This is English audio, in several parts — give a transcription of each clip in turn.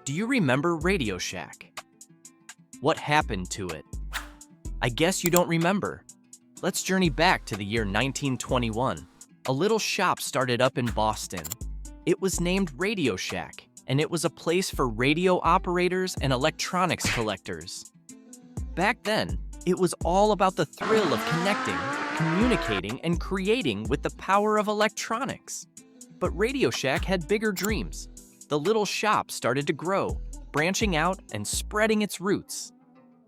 Do you remember RadioShack? What happened to it? I guess you don't remember. Let's journey back to the year 1921. A little shop started up in Boston. It was named RadioShack, and it was a place for radio operators and electronics collectors. Back then, it was all about the thrill of connecting, communicating, and creating with the power of electronics. But RadioShack had bigger dreams. The little shop started to grow, branching out and spreading its roots.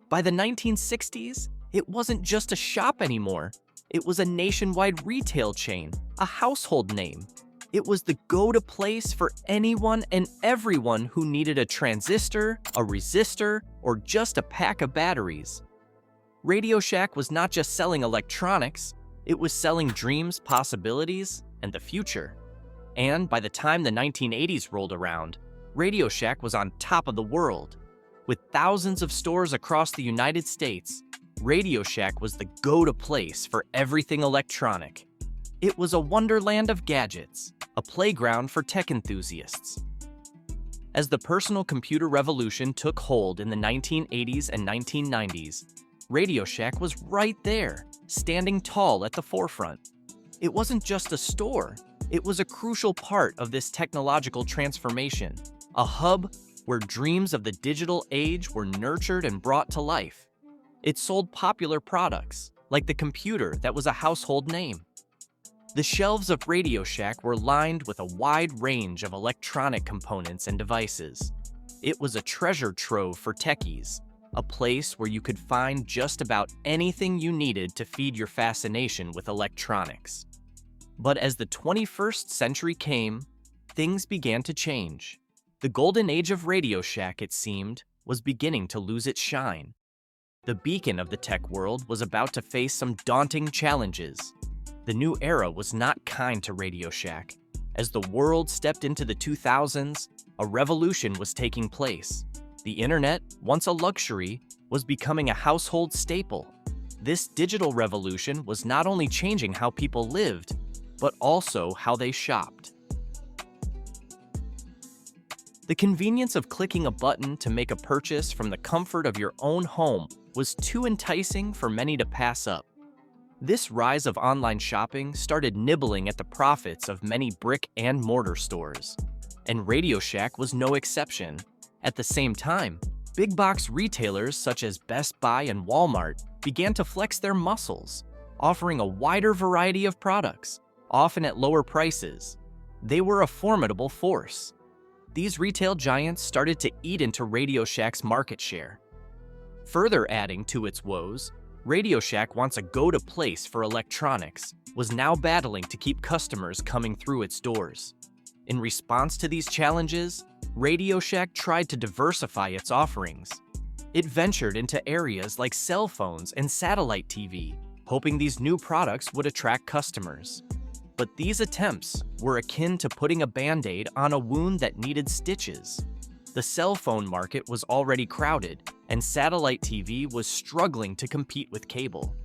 By the 1960s, it wasn't just a shop anymore. It was a nationwide retail chain, a household name. It was the go-to place for anyone and everyone who needed a transistor, a resistor, or just a pack of batteries. RadioShack was not just selling electronics, it was selling dreams, possibilities, and the future. And by the time the 1980s rolled around, RadioShack was on top of the world. With thousands of stores across the United States, RadioShack was the go-to place for everything electronic. It was a wonderland of gadgets, a playground for tech enthusiasts. As the personal computer revolution took hold in the 1980s and 1990s, RadioShack was right there, standing tall at the forefront. It wasn't just a store, it was a crucial part of this technological transformation, a hub where dreams of the digital age were nurtured and brought to life. It sold popular products, like the computer that was a household name. The shelves of RadioShack were lined with a wide range of electronic components and devices. It was a treasure trove for techies, a place where you could find just about anything you needed to feed your fascination with electronics. But as the 21st century came, things began to change. The golden age of RadioShack, it seemed, was beginning to lose its shine. The beacon of the tech world was about to face some daunting challenges. The new era was not kind to RadioShack. As the world stepped into the 2000s, a revolution was taking place. The internet, once a luxury, was becoming a household staple. This digital revolution was not only changing how people lived, but also how they shopped. The convenience of clicking a button to make a purchase from the comfort of your own home was too enticing for many to pass up. This rise of online shopping started nibbling at the profits of many brick and mortar stores, and RadioShack was no exception. At the same time, big box retailers such as Best Buy and Walmart began to flex their muscles, offering a wider variety of products, often at lower prices. They were a formidable force. These retail giants started to eat into RadioShack's market share. Further adding to its woes, RadioShack, once a go-to place for electronics, was now battling to keep customers coming through its doors. In response to these challenges, RadioShack tried to diversify its offerings. It ventured into areas like cell phones and satellite TV, hoping these new products would attract customers. But these attempts were akin to putting a Band-Aid on a wound that needed stitches. The cell phone market was already crowded, and satellite TV was struggling to compete with cable.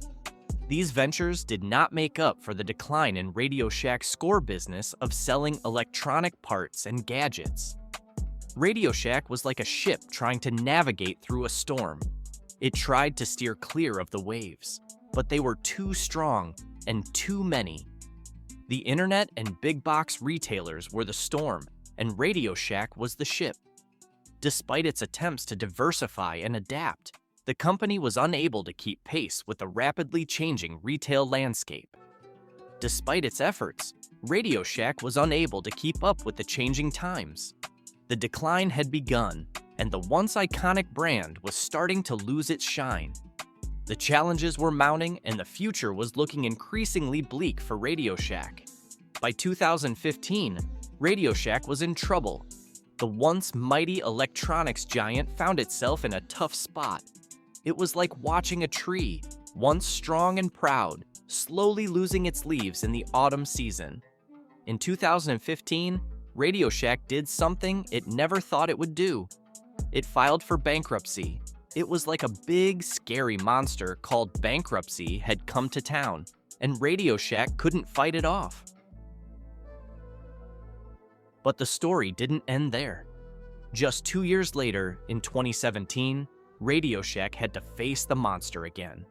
These ventures did not make up for the decline in RadioShack's core business of selling electronic parts and gadgets. RadioShack was like a ship trying to navigate through a storm. It tried to steer clear of the waves, but they were too strong and too many. The internet and big box retailers were the storm, and RadioShack was the ship. Despite its attempts to diversify and adapt, the company was unable to keep pace with the rapidly changing retail landscape. Despite its efforts, RadioShack was unable to keep up with the changing times. The decline had begun, and the once iconic brand was starting to lose its shine. The challenges were mounting, and the future was looking increasingly bleak for RadioShack. By 2015, RadioShack was in trouble. The once mighty electronics giant found itself in a tough spot. It was like watching a tree, once strong and proud, slowly losing its leaves in the autumn season. In 2015, RadioShack did something it never thought it would do. It filed for bankruptcy. It was like a big, scary monster called bankruptcy had come to town, and RadioShack couldn't fight it off. But the story didn't end there. Just 2 years later, in 2017, RadioShack had to face the monster again.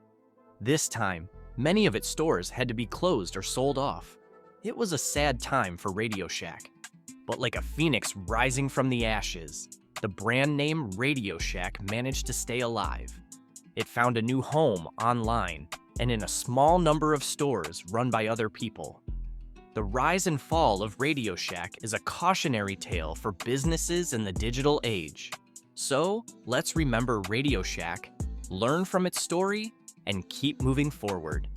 This time, many of its stores had to be closed or sold off. It was a sad time for RadioShack. But like a phoenix rising from the ashes, the brand name RadioShack managed to stay alive. It found a new home online and in a small number of stores run by other people. The rise and fall of RadioShack is a cautionary tale for businesses in the digital age. So, let's remember RadioShack, learn from its story, and keep moving forward.